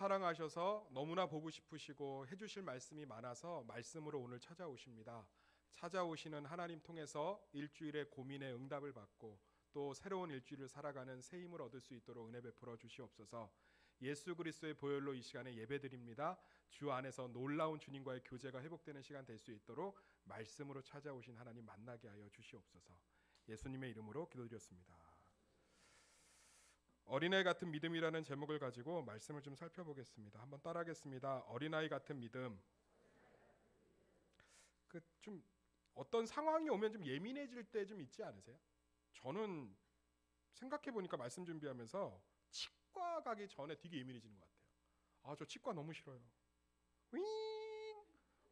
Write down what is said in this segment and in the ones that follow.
사랑하셔서 너무나 보고 싶으시고 해주실 말씀이 많아서 말씀으로 오늘 찾아오십니다. 찾아오시는 하나님 통해서 일주일의 고민의 응답을 받고 또 새로운 일주일을 살아가는 새 힘을 얻을 수 있도록 은혜 베풀어 주시옵소서. 예수 그리스도의 보혈로 이 시간에 예배드립니다. 주 안에서 놀라운 주님과의 교제가 회복되는 시간 될 수 있도록 말씀으로 찾아오신 하나님 만나게 하여 주시옵소서. 예수님의 이름으로 기도드렸습니다. 어린아이 같은 믿음이라는 제목을 가지고 말씀을 좀 살펴보겠습니다. 한번 따라하겠습니다. 어린아이 같은 믿음. 좀 어떤 상황이 오면 좀 예민해질 때 좀 있지 않으세요? 저는 생각해 보니까 말씀 준비하면서 치과 가기 전에 되게 예민해지는 것 같아요. 저 치과 너무 싫어요. 윙!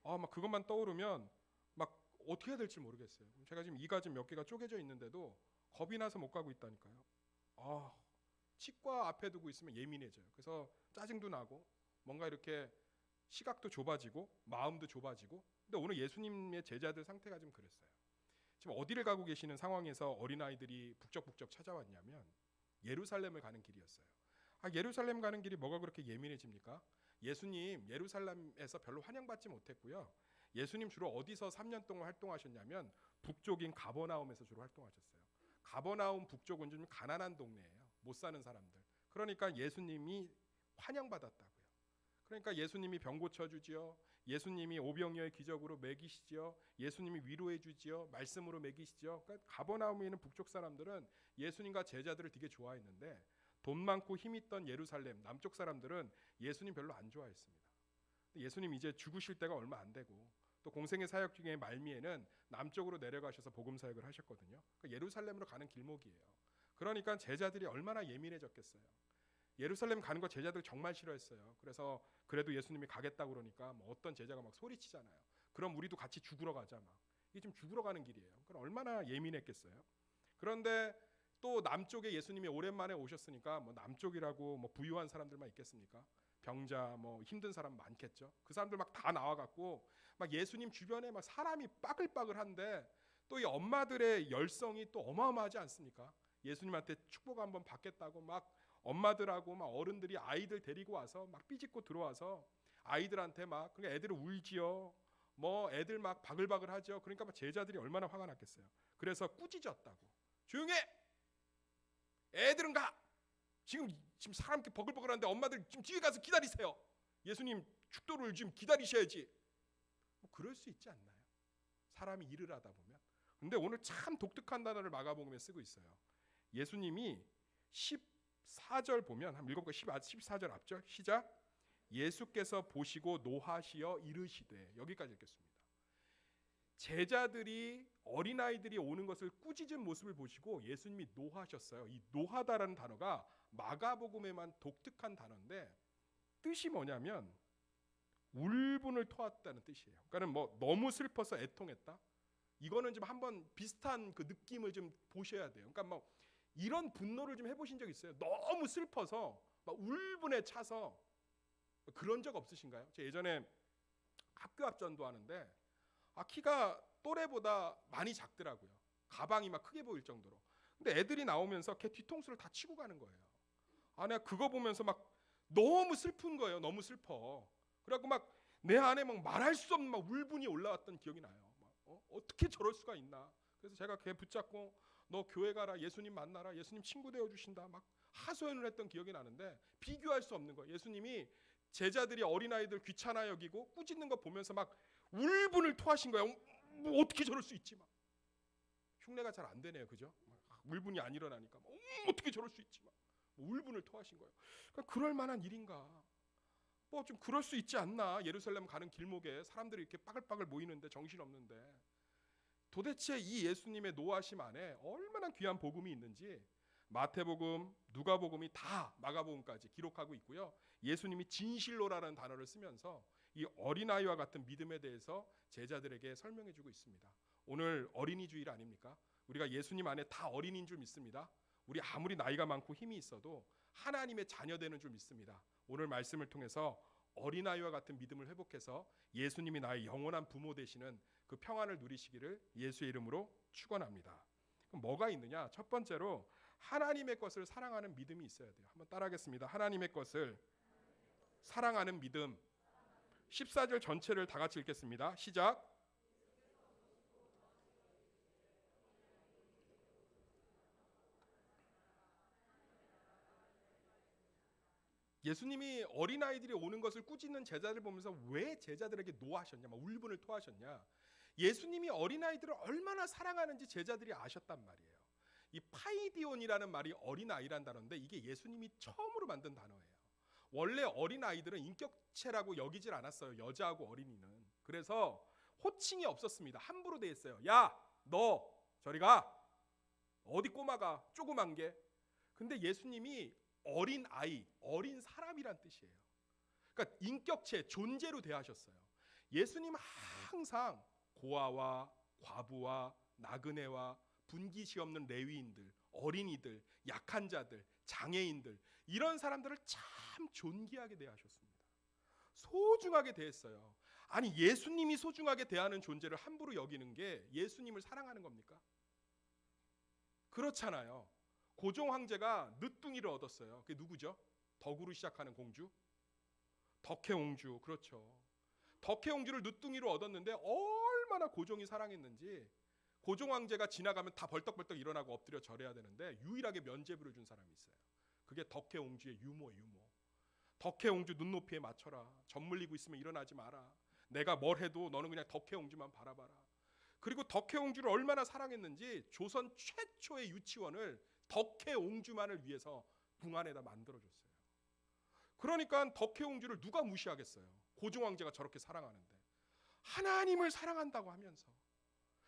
막 그것만 떠오르면 막 어떻게 해야 될지 모르겠어요. 제가 지금 이가 좀 몇 개가 쪼개져 있는데도 겁이 나서 못 가고 있다니까요. 치과 앞에 두고 있으면 예민해져요. 그래서 짜증도 나고 뭔가 이렇게 시각도 좁아지고 마음도 좁아지고. 근데 오늘 예수님의 제자들 상태가 좀 그랬어요. 지금 어디를 가고 계시는 상황에서 어린아이들이 북적북적 찾아왔냐면 예루살렘을 가는 길이었어요. 예루살렘 가는 길이 뭐가 그렇게 예민해집니까? 예수님 예루살렘에서 별로 환영받지 못했고요. 예수님 주로 어디서 3년 동안 활동하셨냐면 북쪽인 가버나움에서 주로 활동하셨어요. 가버나움 북쪽은 좀 가난한 동네예요. 못 사는 사람들. 그러니까 예수님이 환영받았다고요. 그러니까 예수님이 병 고쳐주지요. 예수님이 오병이어의 기적으로 먹이시지요. 예수님이 위로해 주지요. 말씀으로 먹이시지요. 그러니까 가버나움에 있는 북쪽 사람들은 예수님과 제자들을 되게 좋아했는데 돈 많고 힘 있던 예루살렘 남쪽 사람들은 예수님 별로 안 좋아했습니다. 예수님 이제 죽으실 때가 얼마 안 되고 또 공생의 사역 중에 말미에는 남쪽으로 내려가셔서 복음 사역을 하셨거든요. 그러니까 예루살렘으로 가는 길목이에요. 그러니까 제자들이 얼마나 예민해졌겠어요. 예루살렘 가는 거 제자들 정말 싫어했어요. 그래서 그래도 예수님이 가겠다고 그러니까 어떤 제자가 막 소리치잖아요. 그럼 우리도 같이 죽으러 가자 막. 이게 지금 죽으러 가는 길이에요. 그럼 얼마나 예민했겠어요. 그런데 또 남쪽에 예수님이 오랜만에 오셨으니까 남쪽이라고 부유한 사람들만 있겠습니까? 병자 힘든 사람 많겠죠. 그 사람들 막 다 나와갖고 막 예수님 주변에 막 사람이 빠글빠글한데 또 이 엄마들의 열성이 또 어마어마하지 않습니까? 예수님한테 축복 한번 받겠다고 막 엄마들하고 막 어른들이 아이들 데리고 와서 막 삐짓고 들어와서 아이들한테 막 그러니까 애들은 울지요. 애들 막 바글바글하죠. 그러니까 막 제자들이 얼마나 화가 났겠어요. 그래서 꾸짖었다고. 조용해. 애들은 가. 지금 사람 이렇게 버글버글한데 엄마들 지금 뒤에 가서 기다리세요. 예수님 축도를 지금 기다리셔야지. 그럴 수 있지 않나요? 사람이 일을 하다 보면. 근데 오늘 참 독특한 단어를 마가복음에 쓰고 있어요. 예수님이 14절 보면 한번 읽어볼까요? 14절 앞절 시작. 예수께서 보시고 노하시어 이르시되. 여기까지 읽겠습니다. 제자들이 어린아이들이 오는 것을 꾸짖은 모습을 보시고 예수님이 노하셨어요. 이 노하다라는 단어가 마가복음에만 독특한 단어인데 뜻이 뭐냐면 울분을 토했다는 뜻이에요. 그러니까 너무 슬퍼서 애통했다. 이거는 좀 한번 비슷한 그 느낌을 좀 보셔야 돼요. 그러니까 이런 분노를 좀 해보신 적 있어요? 너무 슬퍼서 막 울분에 차서. 그런 적 없으신가요? 제가 예전에 학교 앞 전도하는데 키가 또래보다 많이 작더라고요. 가방이 막 크게 보일 정도로. 근데 애들이 나오면서 걔 뒤통수를 다 치고 가는 거예요. 내가 그거 보면서 막 너무 슬픈 거예요. 너무 슬퍼. 그래갖고 막 내 안에 막 말할 수 없는 막 울분이 올라왔던 기억이 나요. 어떻게 저럴 수가 있나. 그래서 제가 걔 붙잡고 너 교회 가라. 예수님 만나라. 예수님 친구 되어주신다. 막 하소연을 했던 기억이 나는데 비교할 수 없는 거예요. 예수님이 제자들이 어린아이들 귀찮아 여기고 꾸짖는 거 보면서 막 울분을 토하신 거예요. 어떻게 저럴 수 있지? 막 흉내가 잘 안 되네요, 그죠? 울분이 안 일어나니까 어떻게 저럴 수 있지? 막 울분을 토하신 거예요. 그러니까 그럴 만한 일인가? 좀 그럴 수 있지 않나? 예루살렘 가는 길목에 사람들이 이렇게 빠글빠글 모이는데 정신 없는데 도대체 이 예수님의 노하심 안에 얼마나 귀한 복음이 있는지 마태복음, 누가복음이 다 마가복음까지 기록하고 있고요. 예수님이 진실로라는 단어를 쓰면서 이 어린아이와 같은 믿음에 대해서 제자들에게 설명해주고 있습니다. 오늘 어린이 주일 아닙니까? 우리가 예수님 안에 다 어린이인 줄 믿습니다. 우리 아무리 나이가 많고 힘이 있어도 하나님의 자녀되는 줄 믿습니다. 오늘 말씀을 통해서 어린아이와 같은 믿음을 회복해서 예수님이 나의 영원한 부모 되시는 그 평안을 누리시기를 예수의 이름으로 축원합니다. 그럼 뭐가 있느냐? 첫 번째로 하나님의 것을 사랑하는 믿음이 있어야 돼요. 한번 따라하겠습니다. 하나님의 것을 사랑하는 믿음. 14절 전체를 다 같이 읽겠습니다. 시작. 예수님이 어린아이들이 오는 것을 꾸짖는 제자들 보면서 왜 제자들에게 노하셨냐, 막 울분을 토하셨냐. 예수님이 어린아이들을 얼마나 사랑하는지 제자들이 아셨단 말이에요. 이 파이디온이라는 말이 어린아이란 단어인데 이게 예수님이 처음으로 만든 단어예요. 원래 어린아이들은 인격체라고 여기질 않았어요. 여자하고 어린이는. 그래서 호칭이 없었습니다. 함부로 돼 있어요. 야, 너 저리 가. 어디 꼬마가 조그만 게. 근데 예수님이 어린 아이, 어린 사람이란 뜻이에요. 그러니까 인격체, 존재로 대하셨어요. 예수님 항상 고아와 과부와 나그네와 분깃이 없는 레위인들, 어린이들, 약한 자들, 장애인들 이런 사람들을 참 존귀하게 대하셨습니다. 소중하게 대했어요. 아니 예수님이 소중하게 대하는 존재를 함부로 여기는 게 예수님을 사랑하는 겁니까? 그렇잖아요. 고종 황제가 늦둥이를 얻었어요. 그게 누구죠? 덕으로 시작하는 공주? 덕혜옹주. 그렇죠. 덕혜옹주를 늦둥이로 얻었는데 얼마나 고종이 사랑했는지 고종 황제가 지나가면 다 벌떡벌떡 일어나고 엎드려 절해야 되는데 유일하게 면죄부를 준 사람이 있어요. 그게 덕혜옹주의 유모. 덕혜옹주 눈높이에 맞춰라. 젖물리고 있으면 일어나지 마라. 내가 뭘 해도 너는 그냥 덕혜옹주만 바라봐라. 그리고 덕혜옹주를 얼마나 사랑했는지 조선 최초의 유치원을 덕혜옹주만을 위해서 궁 안에다 만들어줬어요. 그러니까 덕혜옹주를 누가 무시하겠어요. 고종 황제가 저렇게 사랑하는데. 하나님을 사랑한다고 하면서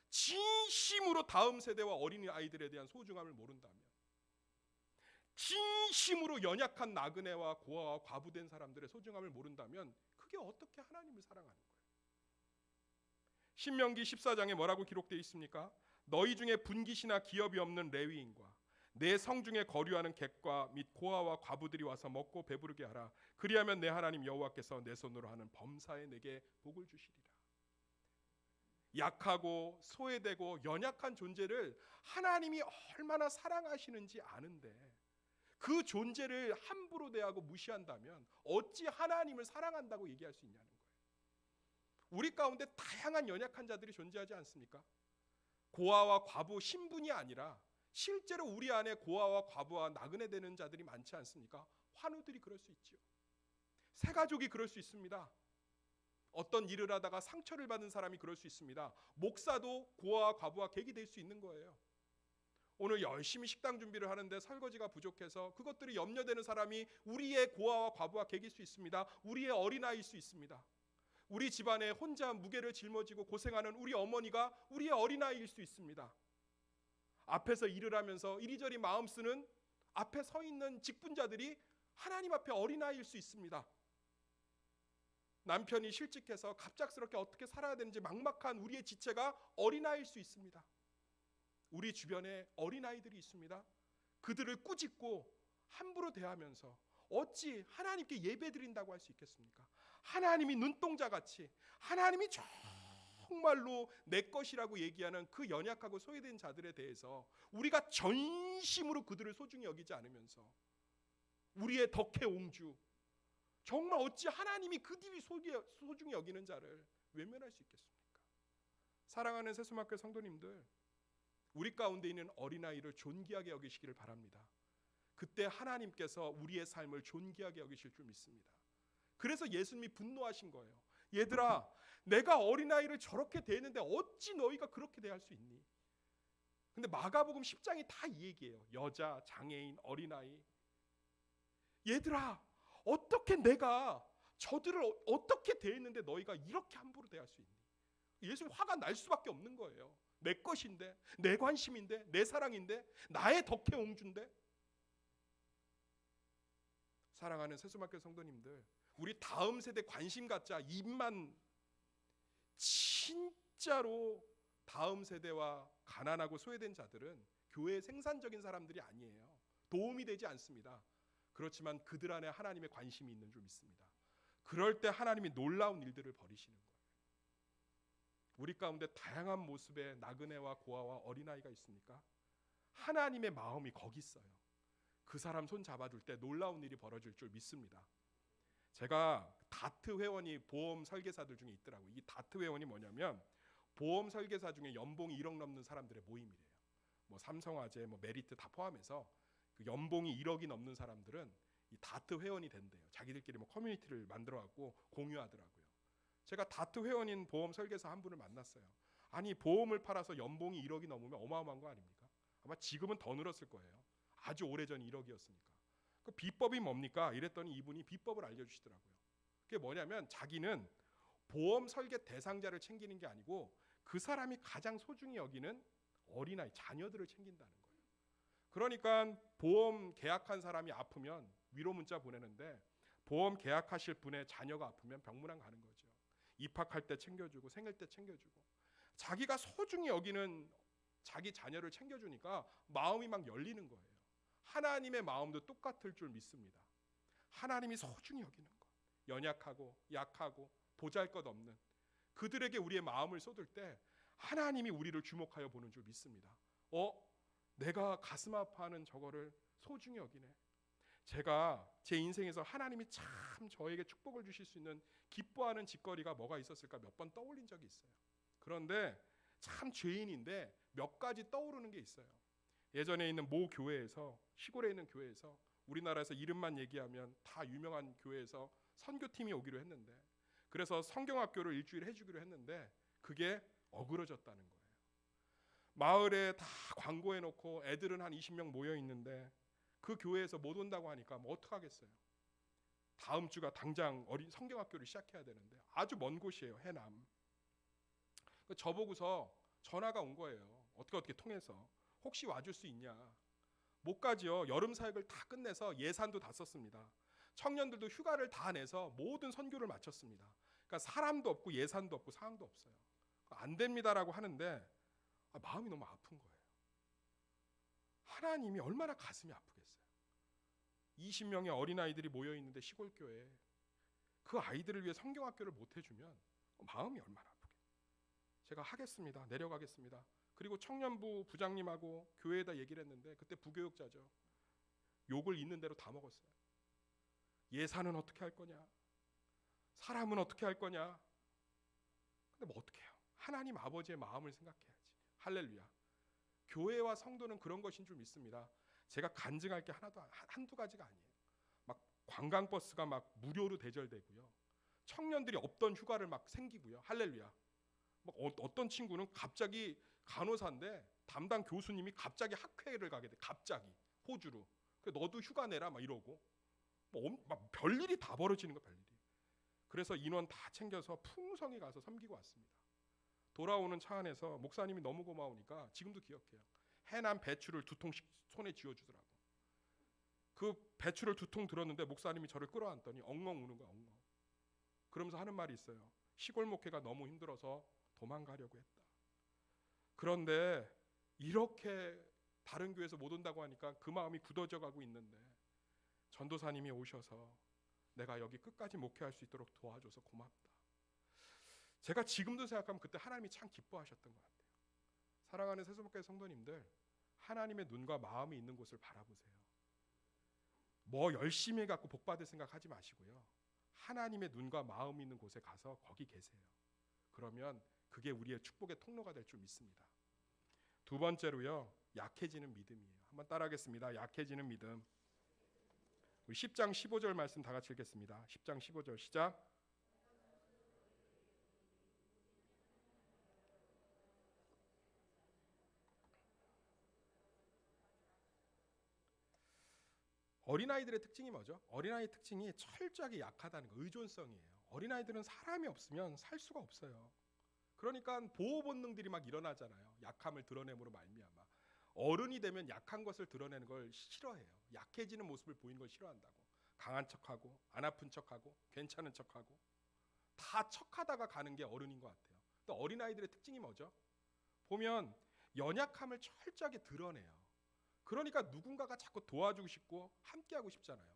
진심으로 다음 세대와 어린이 아이들에 대한 소중함을 모른다면, 진심으로 연약한 나그네와 고아와 과부된 사람들의 소중함을 모른다면 그게 어떻게 하나님을 사랑하는 거예요? 신명기 14장에 뭐라고 기록되어 있습니까? 너희 중에 분깃이나 기업이 없는 레위인과 내 성중에 거류하는 객과 및 고아와 과부들이 와서 먹고 배부르게 하라. 그리하면 내 하나님 여호와께서 내 손으로 하는 범사에 내게 복을 주시리라. 약하고 소외되고 연약한 존재를 하나님이 얼마나 사랑하시는지 아는데 그 존재를 함부로 대하고 무시한다면 어찌 하나님을 사랑한다고 얘기할 수 있냐는 거예요. 우리 가운데 다양한 연약한 자들이 존재하지 않습니까? 고아와 과부 신분이 아니라 실제로 우리 안에 고아와 과부와 나그네 되는 자들이 많지 않습니까? 환우들이 그럴 수 있죠. 새가족이 그럴 수 있습니다. 어떤 일을 하다가 상처를 받은 사람이 그럴 수 있습니다. 목사도 고아와 과부와 객이 될 수 있는 거예요. 오늘 열심히 식당 준비를 하는데 설거지가 부족해서 그것들이 염려되는 사람이 우리의 고아와 과부와 객일 수 있습니다. 우리의 어린아이일 수 있습니다. 우리 집안에 혼자 무게를 짊어지고 고생하는 우리 어머니가 우리의 어린아이일 수 있습니다. 앞에서 일을 하면서 이리저리 마음 쓰는 앞에 서 있는 직분자들이 하나님 앞에 어린아이일 수 있습니다. 남편이 실직해서 갑작스럽게 어떻게 살아야 되는지 막막한 우리의 지체가 어린아이일 수 있습니다. 우리 주변에 어린아이들이 있습니다. 그들을 꾸짖고 함부로 대하면서 어찌 하나님께 예배드린다고 할 수 있겠습니까? 하나님이 눈동자같이 하나님이 정말로 내 것이라고 얘기하는 그 연약하고 소외된 자들에 대해서 우리가 전심으로 그들을 소중히 여기지 않으면서 우리의 덕혜옹주 정말 어찌 하나님이 그들이 소중히 여기는 자를 외면할 수 있겠습니까? 사랑하는 세수마켓 성도님들, 우리 가운데 있는 어린아이를 존귀하게 여기시기를 바랍니다. 그때 하나님께서 우리의 삶을 존귀하게 여기실 줄 믿습니다. 그래서 예수님이 분노하신 거예요. 얘들아, 내가 어린아이를 저렇게 대했는데 어찌 너희가 그렇게 대할 수 있니? 근데 마가복음 10장이 다 이 얘기예요. 여자, 장애인, 어린아이. 얘들아, 어떻게 내가 저들을 어떻게 대했는데 너희가 이렇게 함부로 대할 수 있니? 예수님 화가 날 수밖에 없는 거예요. 내 것인데, 내 관심인데, 내 사랑인데, 나의 덕혜옹주인데. 사랑하는 세수마켓 성도님들, 우리 다음 세대 관심 갖자. 입만 진짜로 다음 세대와 가난하고 소외된 자들은 교회의 생산적인 사람들이 아니에요. 도움이 되지 않습니다. 그렇지만 그들 안에 하나님의 관심이 있는 줄 믿습니다. 그럴 때 하나님이 놀라운 일들을 벌이시는 거예요. 우리 가운데 다양한 모습의 나그네와 고아와 어린아이가 있습니까? 하나님의 마음이 거기 있어요. 그 사람 손 잡아줄 때 놀라운 일이 벌어질 줄 믿습니다. 제가 다트 회원이 보험 설계사들 중에 있더라고요. 이 다트 회원이 뭐냐면 보험 설계사 중에 연봉이 1억 넘는 사람들의 모임이래요. 뭐 삼성화재, 뭐 메리트 다 포함해서 그 연봉이 1억이 넘는 사람들은 이 다트 회원이 된대요. 자기들끼리 뭐 커뮤니티를 만들어 갖고 공유하더라고요. 제가 다트 회원인 보험 설계사 한 분을 만났어요. 아니 보험을 팔아서 연봉이 1억이 넘으면 어마어마한 거 아닙니까? 아마 지금은 더 늘었을 거예요. 아주 오래전 1억이었으니까. 그 비법이 뭡니까? 이랬더니 이분이 비법을 알려주시더라고요. 그게 뭐냐면 자기는 보험 설계 대상자를 챙기는 게 아니고 그 사람이 가장 소중히 여기는 어린아이, 자녀들을 챙긴다는 거예요. 그러니까 보험 계약한 사람이 아프면 위로 문자 보내는데 보험 계약하실 분의 자녀가 아프면 병문안 가는 거죠. 입학할 때 챙겨주고 생일 때 챙겨주고 자기가 소중히 여기는 자기 자녀를 챙겨주니까 마음이 막 열리는 거예요. 하나님의 마음도 똑같을 줄 믿습니다. 하나님이 소중히 여기는 것, 연약하고 약하고 보잘것없는 그들에게 우리의 마음을 쏟을 때 하나님이 우리를 주목하여 보는 줄 믿습니다. 내가 가슴 아파하는 저거를 소중히 여기네. 제가 제 인생에서 하나님이 참 저에게 축복을 주실 수 있는 기뻐하는 짓거리가 뭐가 있었을까 몇 번 떠올린 적이 있어요. 그런데 참 죄인인데 몇 가지 떠오르는 게 있어요. 예전에 있는 모 교회에서, 시골에 있는 교회에서, 우리나라에서 이름만 얘기하면 다 유명한 교회에서 선교팀이 오기로 했는데, 그래서 성경학교를 일주일 해주기로 했는데 그게 어그러졌다는 거예요. 마을에 다 광고해놓고 애들은 한 20명 모여 있는데 그 교회에서 못 온다고 하니까 뭐 어떡하겠어요. 다음 주가 당장 어린 성경학교를 시작해야 되는데 아주 먼 곳이에요. 해남. 저보고서 전화가 온 거예요. 어떻게 통해서 혹시 와줄 수 있냐. 못 가지요. 여름 사역을 다 끝내서 예산도 다 썼습니다. 청년들도 휴가를 다 내서 모든 선교를 마쳤습니다. 그러니까 사람도 없고 예산도 없고 상황도 없어요. 안 됩니다라고 하는데 마음이 너무 아픈 거예요. 하나님이 얼마나 가슴이 아프겠어요. 20명의 어린아이들이 모여있는데 시골교회에 그 아이들을 위해 성경학교를 못 해주면 마음이 얼마나 아프겠어요. 제가 하겠습니다. 내려가겠습니다. 그리고 청년부 부장님하고 교회에다 얘기를 했는데 그때 부교육자죠. 욕을 있는 대로 다 먹었어요. 예산은 어떻게 할 거냐? 사람은 어떻게 할 거냐? 근데 뭐 어떻게 해요? 하나님 아버지의 마음을 생각해야지. 할렐루야. 교회와 성도는 그런 것인 줄 믿습니다. 제가 간증할 게 한두 가지가 아니에요. 막 관광버스가 막 무료로 대절되고요. 청년들이 없던 휴가를 막 생기고요. 할렐루야. 막 어떤 친구는 갑자기 간호사인데 담당 교수님이 갑자기 학회를 가게 돼. 갑자기 호주로. 너도 휴가 내라 막 이러고 막 별일이 다 벌어지는 거 별일이. 그래서 인원 다 챙겨서 풍성히 가서 섬기고 왔습니다. 돌아오는 차 안에서 목사님이 너무 고마우니까 지금도 기억해요. 해남 배추를 2통씩 손에 쥐어주더라고. 그 배추를 2통 들었는데 목사님이 저를 끌어안더니 엉엉 우는 거야. 엉엉. 그러면서 하는 말이 있어요. 시골 목회가 너무 힘들어서 도망가려고 했다. 그런데 이렇게 다른 교회에서 못 온다고 하니까 그 마음이 굳어져 가고 있는데 전도사님이 오셔서 내가 여기 끝까지 목회할 수 있도록 도와줘서 고맙다. 제가 지금도 생각하면 그때 하나님이 참 기뻐하셨던 것 같아요. 사랑하는 세수목회 성도님들, 하나님의 눈과 마음이 있는 곳을 바라보세요. 뭐 열심히 해갖고 복 받을 생각하지 마시고요. 하나님의 눈과 마음이 있는 곳에 가서 거기 계세요. 그러면 그게 우리의 축복의 통로가 될 줄 믿습니다. 두 번째로요, 약해지는 믿음이에요. 한번 따라하겠습니다. 약해지는 믿음. 우리 10장 15절 말씀 다 같이 읽겠습니다. 10장 15절 시작. 어린아이들의 특징이 뭐죠? 어린아이의 특징이 철저하게 약하다는 거, 의존성이에요. 어린아이들은 사람이 없으면 살 수가 없어요. 그러니까 보호 본능들이 막 일어나잖아요. 약함을 드러냄으로 말미암아. 어른이 되면 약한 것을 드러내는 걸 싫어해요. 약해지는 모습을 보이는 걸 싫어한다고. 강한 척하고 안 아픈 척하고 괜찮은 척하고 다 척하다가 가는 게 어른인 것 같아요. 또 어린아이들의 특징이 뭐죠? 보면 연약함을 철저하게 드러내요. 그러니까 누군가가 자꾸 도와주고 싶고 함께하고 싶잖아요.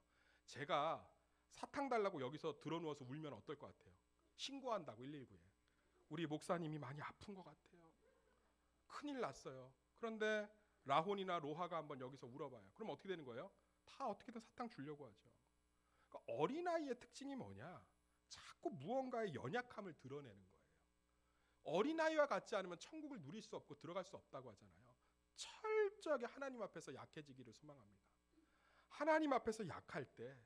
제가 사탕 달라고 여기서 드러누워서 울면 어떨 것 같아요? 신고한다고 119에. 우리 목사님이 많이 아픈 것 같아요. 큰일 났어요. 그런데 라혼이나 로하가 한번 여기서 울어봐요. 그럼 어떻게 되는 거예요? 다 어떻게든 사탕 주려고 하죠. 그러니까 어린아이의 특징이 뭐냐? 자꾸 무언가의 연약함을 드러내는 거예요. 어린아이와 같지 않으면 천국을 누릴 수 없고 들어갈 수 없다고 하잖아요. 철저하게 하나님 앞에서 약해지기를 소망합니다. 하나님 앞에서 약할 때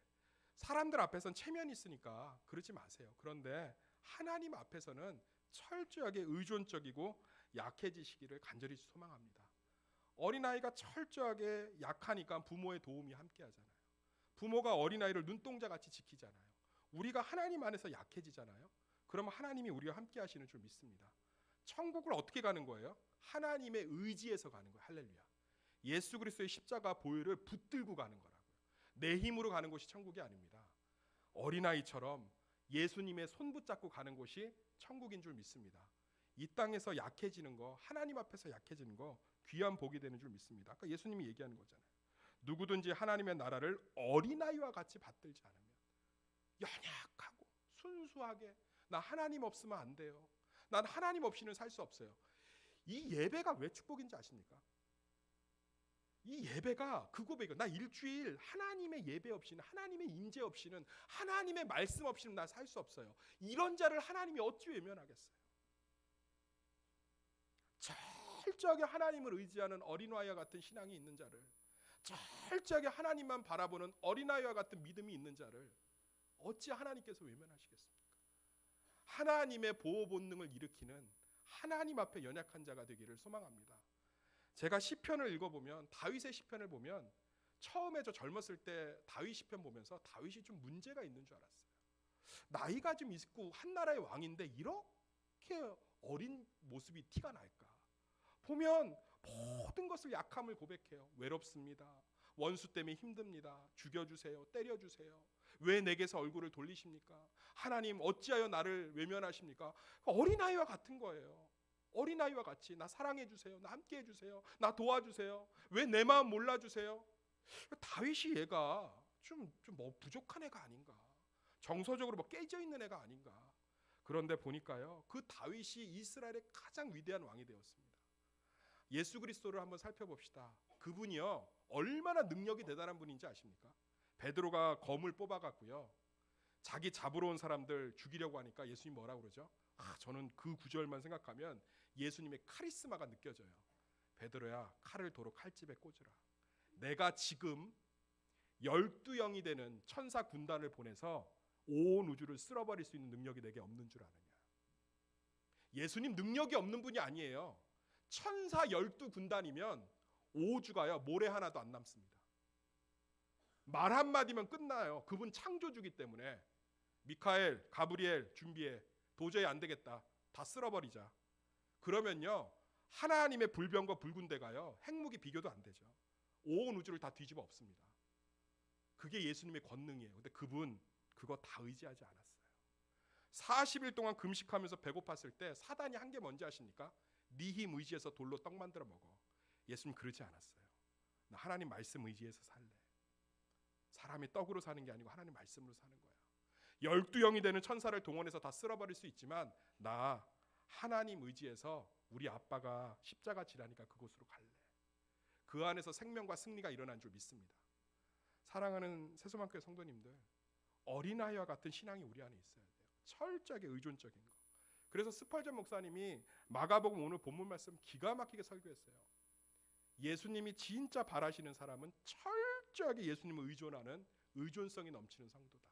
사람들 앞에서는 체면이 있으니까 그러지 마세요. 그런데 하나님 앞에서는 철저하게 의존적이고 약해지시기를 간절히 소망합니다. 어린아이가 철저하게 약하니까 부모의 도움이 함께 하잖아요. 부모가 어린아이를 눈동자같이 지키잖아요. 우리가 하나님 안에서 약해지잖아요. 그러면 하나님이 우리와 함께 하시는 줄 믿습니다. 천국을 어떻게 가는 거예요? 하나님의 의지에서 가는 거예요. 할렐루야. 예수 그리스도의 십자가 보혈을 붙들고 가는 거라고요. 내 힘으로 가는 곳이 천국이 아닙니다. 어린아이처럼 예수님의 손 붙잡고 가는 곳이 천국인 줄 믿습니다. 이 땅에서 약해지는 거, 하나님 앞에서 약해지는 거 귀한 복이 되는 줄 믿습니다. 아까 예수님이 얘기하는 거잖아요. 누구든지 하나님의 나라를 어린아이와 같이 받들지 않으면, 연약하고 순수하게 나 하나님 없으면 안 돼요. 난 하나님 없이는 살 수 없어요. 이 예배가 왜 축복인지 아십니까? 이 예배가 그 고백이에요. 나 일주일 하나님의 예배 없이는, 하나님의 임재 없이는, 하나님의 말씀 없이는 나 살 수 없어요. 이런 자를 하나님이 어찌 외면하겠어요? 철저하게 하나님을 의지하는 어린아이와 같은 신앙이 있는 자를, 철저하게 하나님만 바라보는 어린아이와 같은 믿음이 있는 자를 어찌 하나님께서 외면하시겠습니까? 하나님의 보호 본능을 일으키는 하나님 앞에 연약한 자가 되기를 소망합니다. 제가 시편을 읽어보면, 다윗의 시편을 보면, 처음에 저 젊었을 때 다윗 시편 보면서 다윗이 좀 문제가 있는 줄 알았어요. 나이가 좀 있고 한 나라의 왕인데 이렇게 어린 모습이 티가 날까? 보면 모든 것을 약함을 고백해요. 외롭습니다. 원수 때문에 힘듭니다. 죽여주세요. 때려주세요. 왜 내게서 얼굴을 돌리십니까? 하나님 어찌하여 나를 외면하십니까? 어린아이와 같은 거예요. 어린아이와 같이 나 사랑해주세요. 나 함께해주세요. 나 도와주세요. 왜 내 마음 몰라주세요? 다윗이 얘가 좀 뭐 부족한 애가 아닌가, 정서적으로 뭐 깨져있는 애가 아닌가. 그런데 보니까요, 그 다윗이 이스라엘의 가장 위대한 왕이 되었습니다. 예수 그리스도를 한번 살펴봅시다. 그분이요 얼마나 능력이 대단한 분인지 아십니까? 베드로가 검을 뽑아갖고요 자기 잡으러 온 사람들 죽이려고 하니까 예수님 뭐라고 그러죠? 저는 그 구절만 생각하면 예수님의 카리스마가 느껴져요. 베드로야, 칼을 도로 칼집에 꽂으라. 내가 지금 12영이 되는 천사 군단을 보내서 온 우주를 쓸어버릴 수 있는 능력이 내게 없는 줄 아느냐. 예수님 능력이 없는 분이 아니에요. 천사 12군단이면 오주가요 모래 하나도 안 남습니다. 말 한마디면 끝나요. 그분 창조주기 때문에. 미카엘, 가브리엘 준비해. 도저히 안 되겠다. 다 쓸어버리자. 그러면요 하나님의 불병과 붉은 데가요 핵무기 비교도 안 되죠. 온 우주를 다 뒤집어 엎습니다. 그게 예수님의 권능이에요. 근데 그분 그거 다 의지하지 않았어요. 40일 동안 금식하면서 배고팠을 때 사단이 한 게 뭔지 아십니까? 네 힘 의지해서 돌로 떡 만들어 먹어. 예수님 그러지 않았어요. 나 하나님 말씀 의지해서 살래. 사람이 떡으로 사는 게 아니고 하나님 말씀으로 사는 거야. 12영이 되는 천사를 동원해서 다 쓸어버릴 수 있지만 나 하나님 의지해서 우리 아빠가 십자가 지라니까 그곳으로 갈래. 그 안에서 생명과 승리가 일어난 줄 믿습니다. 사랑하는 새소망교회 성도님들, 어린아이와 같은 신앙이 우리 안에 있어야 돼요. 철저하게 의존적인 거. 그래서 스펄전 목사님이 마가복음 오늘 본문 말씀 기가 막히게 설교했어요. 예수님이 진짜 바라시는 사람은 철저하게 예수님을 의존하는 의존성이 넘치는 성도다.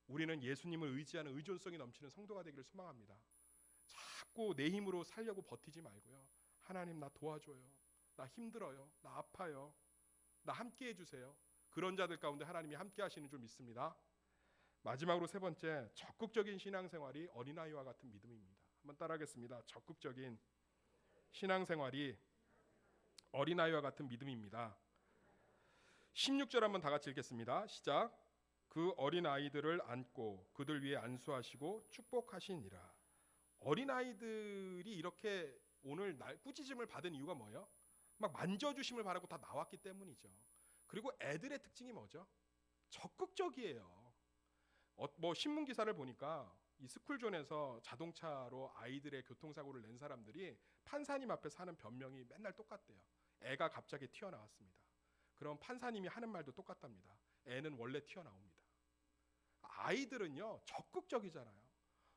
우리는 예수님을 의지하는 의존성이 넘치는 성도가 되기를 소망합니다. 자꾸 내 힘으로 살려고 버티지 말고요. 하나님 나 도와줘요. 나 힘들어요. 나 아파요. 나 함께 해주세요. 그런 자들 가운데 하나님이 함께 하시는 줄 믿습니다. 마지막으로 세 번째, 적극적인 신앙생활이 어린아이와 같은 믿음입니다. 한번 따라하겠습니다. 적극적인 신앙생활이 어린아이와 같은 믿음입니다. 16절 한번 다 같이 읽겠습니다. 시작. 그 어린아이들을 안고 그들 위에 안수하시고 축복하시니라. 어린아이들이 이렇게 오늘 꾸짖음을 받은 이유가 뭐예요? 막 만져주심을 바라고 다 나왔기 때문이죠. 그리고 애들의 특징이 뭐죠? 적극적이에요. 뭐 신문 기사를 보니까 이 스쿨존에서 자동차로 아이들의 교통사고를 낸 사람들이 판사님 앞에 사는 변명이 맨날 똑같대요. 애가 갑자기 튀어나왔습니다. 그럼 판사님이 하는 말도 똑같답니다. 애는 원래 튀어나옵니다. 아이들은요 적극적이잖아요.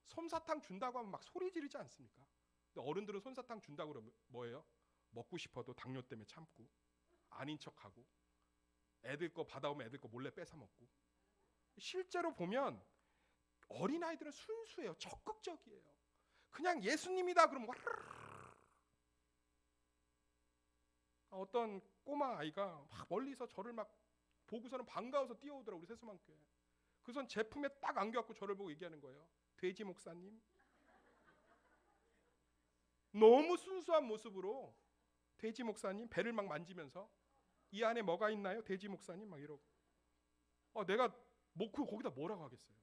솜사탕 준다고 하면 막 소리 지르지 않습니까? 근데 어른들은 솜사탕 준다고 그러면 뭐예요? 먹고 싶어도 당뇨 때문에 참고 아닌 척하고 애들 거 받아오면 애들 거 몰래 뺏어 먹고. 실제로 보면 어린아이들은 순수해요. 적극적이에요. 그냥 예수님이다 그러면 와르르. 어떤 꼬마 아이가 막 멀리서 저를 막 보고서는 반가워서 뛰어오더라고요. 우리 세수만교회. 그선 제품에 딱 안겨갖고 저를 보고 얘기하는 거예요. 돼지 목사님. 너무 순수한 모습으로 돼지 목사님 배를 막 만지면서 이 안에 뭐가 있나요? 돼지 목사님 막 이러고. 내가 거기다 뭐라고 하겠어요?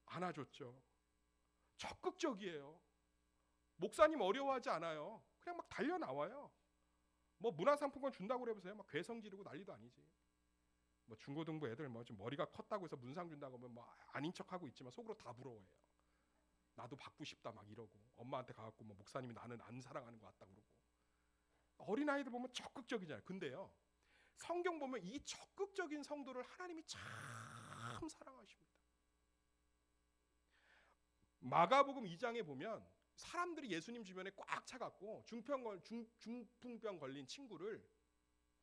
안아줬죠. 적극적이에요. 목사님 어려워하지 않아요. 그냥 막 달려 나와요. 뭐 문화상품권 준다고 그래보세요. 막 괴성 지르고 난리도 아니지. 뭐 중고등부 애들 뭐 좀 머리가 컸다고 해서 문상 준다고 하면 뭐 아닌 척하고 있지만 속으로 다 부러워해요. 나도 받고 싶다 막 이러고 엄마한테 가갖고 뭐 목사님이 나는 안 사랑하는 것 같다 그러고. 어린아이들 보면 적극적이잖아요. 근데요 성경 보면 이 적극적인 성도를 하나님이 참 사랑하십니다. 마가복음 2장에 보면 사람들이 예수님 주변에 꽉 차갖고 중풍병 걸린 친구를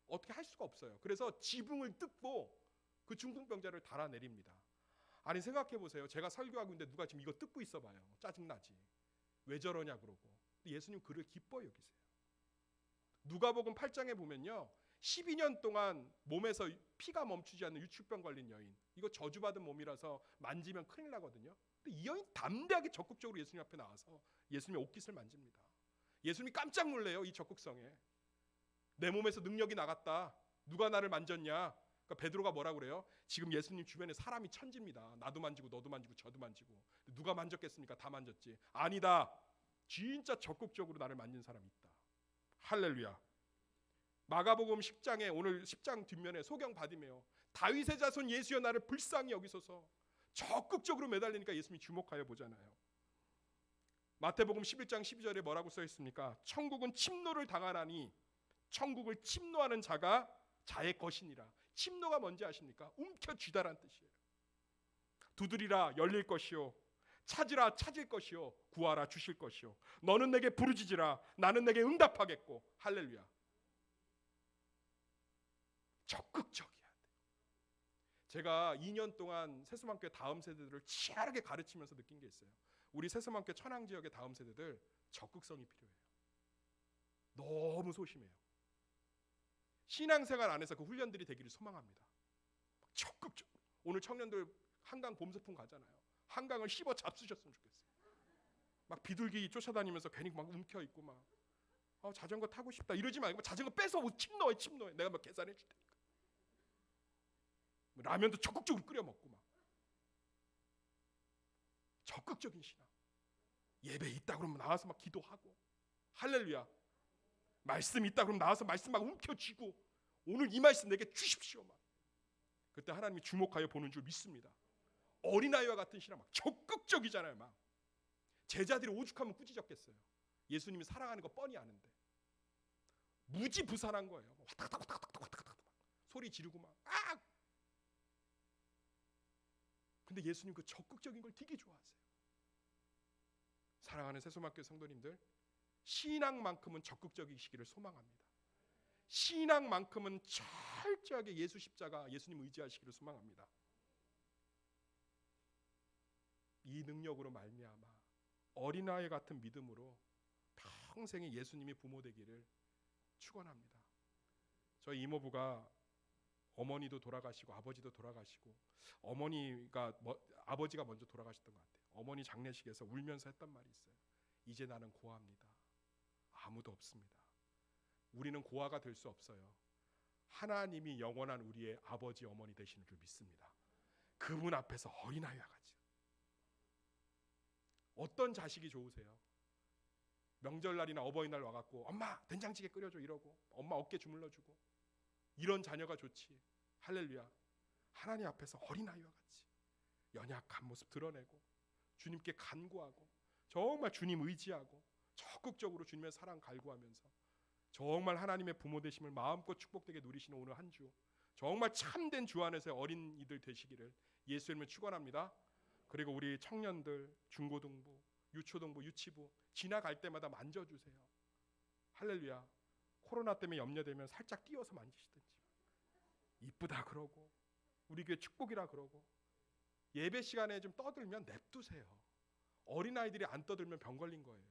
어떻게 할 수가 없어요. 그래서 지붕을 뜯고 그 중풍병자를 달아내립니다. 아니 생각해 보세요. 제가 설교하고 있는데 누가 지금 이거 뜯고 있어봐요. 짜증나지. 왜 저러냐 그러고. 예수님 그를 기뻐 여기세요. 누가복음 8장에 보면요 12년 동안 몸에서 피가 멈추지 않는 유축병 걸린 여인, 이거 저주받은 몸이라서 만지면 큰일 나거든요. 근데 이 여인 담대하게 적극적으로 예수님 앞에 나와서 예수님의 옷깃을 만집니다. 예수님이 깜짝 놀래요. 이 적극성에. 내 몸에서 능력이 나갔다. 누가 나를 만졌냐. 그러니까 베드로가 뭐라 그래요? 지금 예수님 주변에 사람이 천지입니다. 나도 만지고 너도 만지고 저도 만지고. 누가 만졌겠습니까? 다 만졌지. 아니다. 진짜 적극적으로 나를 만진 사람이 있다. 할렐루야. 마가복음 10장에 오늘 10장 뒷면에 소경 바디메오, 다윗의 자손 예수여 나를 불쌍히 여기소서. 적극적으로 매달리니까 예수님이 주목하여 보잖아요. 마태복음 11장 12절에 뭐라고 써 있습니까? 천국은 침노를 당하나니 천국을 침노하는 자가 자의 것이니라. 침노가 뭔지 아십니까? 움켜쥐다란 뜻이에요. 두드리라 열릴 것이요, 찾으라 찾을 것이요, 구하라 주실 것이요, 너는 내게 부르짖으라 나는 내게 응답하겠고. 할렐루야. 적극적이야 돼. 제가 2년 동안 세수만교회 다음 세대들을 치열하게 가르치면서 느낀 게 있어요. 우리 세수만교회 천황 지역의 다음 세대들 적극성이 필요해요. 너무 소심해요. 신앙생활 안에서 그 훈련들이 되기를 소망합니다. 적극적으로. 오늘 청년들 한강 봄소풍 가잖아요. 한강을 씹어 잡수셨으면 좋겠어요. 막 비둘기 쫓아다니면서 괜히 막 움켜있고 막 자전거 타고 싶다 이러지 말고 자전거 뺏어 침노해. 내가 막 계산해 줄 테니까. 라면도 적극적으로 끓여 먹고 막 적극적인 신앙. 예배 있다 그러면 나와서 막 기도하고. 할렐루야. 말씀 있다 그러면 나와서 말씀 막 움켜쥐고 오늘 이 말씀 내게 주십시오 막. 그때 하나님이 주목하여 보는 줄 믿습니다. 어린아이와 같은 신앙 막 적극적이잖아요. 막 제자들이 오죽하면 꾸짖었겠어요. 예수님이 사랑하는 거 뻔히 아는데 무지부산한 거예요. 왔다갔다 소리 지르고 막 근데 예수님 그 적극적인 걸 되게 좋아하세요. 사랑하는 세수막교 성도님들, 신앙만큼은 적극적이시기를 소망합니다. 신앙만큼은 철저하게 예수 십자가, 예수님 의지하시기를 소망합니다. 이 능력으로 말미암아 어린아이 같은 믿음으로 평생에 예수님이 부모 되기를 축원합니다. 저희 이모부가 어머니도 돌아가시고 아버지도 돌아가시고 아버지가 먼저 돌아가셨던 것 같아요. 어머니 장례식에서 울면서 했던 말이 있어요. 이제 나는 고아입니다. 아무도 없습니다. 우리는 고아가 될 수 없어요. 하나님이 영원한 우리의 아버지 어머니 되시는 줄 믿습니다. 그분 앞에서 어린아이와 같이. 어떤 자식이 좋으세요? 명절날이나 어버이날 와갖고 엄마 된장찌개 끓여줘 이러고 엄마 어깨 주물러주고 이런 자녀가 좋지. 할렐루야. 하나님 앞에서 어린아이와 같이 연약한 모습 드러내고 주님께 간구하고 정말 주님 의지하고 적극적으로 주님의 사랑 갈구하면서 정말 하나님의 부모 되심을 마음껏 축복되게 누리시는 오늘 한 주 정말 참된 주 안에서의 어린이들 되시기를 예수 이름으로 축원합니다. 그리고 우리 청년들, 중고등부, 유초등부, 유치부 지나갈 때마다 만져주세요. 할렐루야. 코로나 때문에 염려되면 살짝 띄워서 만지시든지, 이쁘다 그러고 우리 교회 축복이라 그러고, 예배 시간에 좀 떠들면 냅두세요. 어린아이들이 안 떠들면 병 걸린 거예요.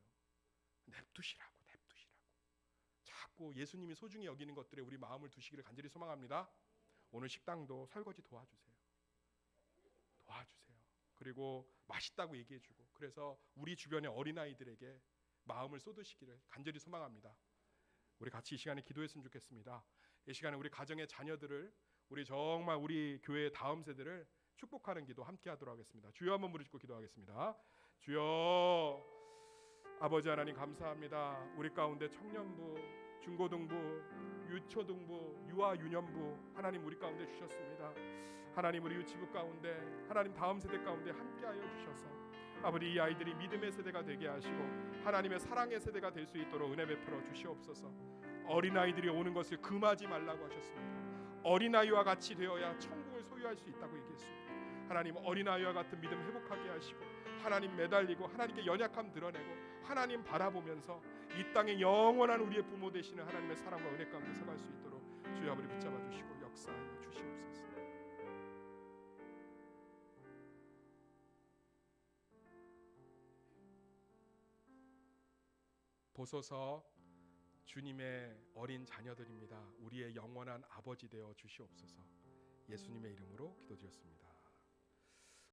냅두시라고. 자꾸 예수님이 소중히 여기는 것들에 우리 마음을 두시기를 간절히 소망합니다. 오늘 식당도 설거지 도와주세요. 그리고 맛있다고 얘기해주고, 그래서 우리 주변의 어린아이들에게 마음을 쏟으시기를 간절히 소망합니다. 우리 같이 이 시간에 기도했으면 좋겠습니다. 이 시간에 우리 가정의 자녀들을, 우리 정말 우리 교회의 다음 세대를 축복하는 기도 함께 하도록 하겠습니다. 주여 한번 무릎 꿇고 기도하겠습니다. 주여, 아버지 하나님 감사합니다. 우리 가운데 청년부, 중고등부, 유초등부, 유아 유년부 하나님 우리 가운데 주셨습니다. 하나님 우리 유치부 가운데, 하나님 다음 세대 가운데 함께하여 주셔서 아버지 이 아이들이 믿음의 세대가 되게 하시고 하나님의 사랑의 세대가 될 수 있도록 은혜 베풀어 주시옵소서. 어린아이들이 오는 것을 금하지 말라고 하셨습니다. 어린아이와 같이 되어야 천국을 소유할 수 있다고 얘기했습니다. 하나님 어린아이와 같은 믿음 회복하게 하시고 하나님 매달리고 하나님께 연약함 드러내고 하나님 바라보면서 이 땅에 영원한 우리의 부모 되시는 하나님의 사랑과 은혜 가운데 서갈 수 있도록 주여 아버지 붙잡아 주시고 역사하여 주시옵소서. 보소서 주님의 어린 자녀들입니다. 우리의 영원한 아버지 되어 주시옵소서. 예수님의 이름으로 기도드렸습니다.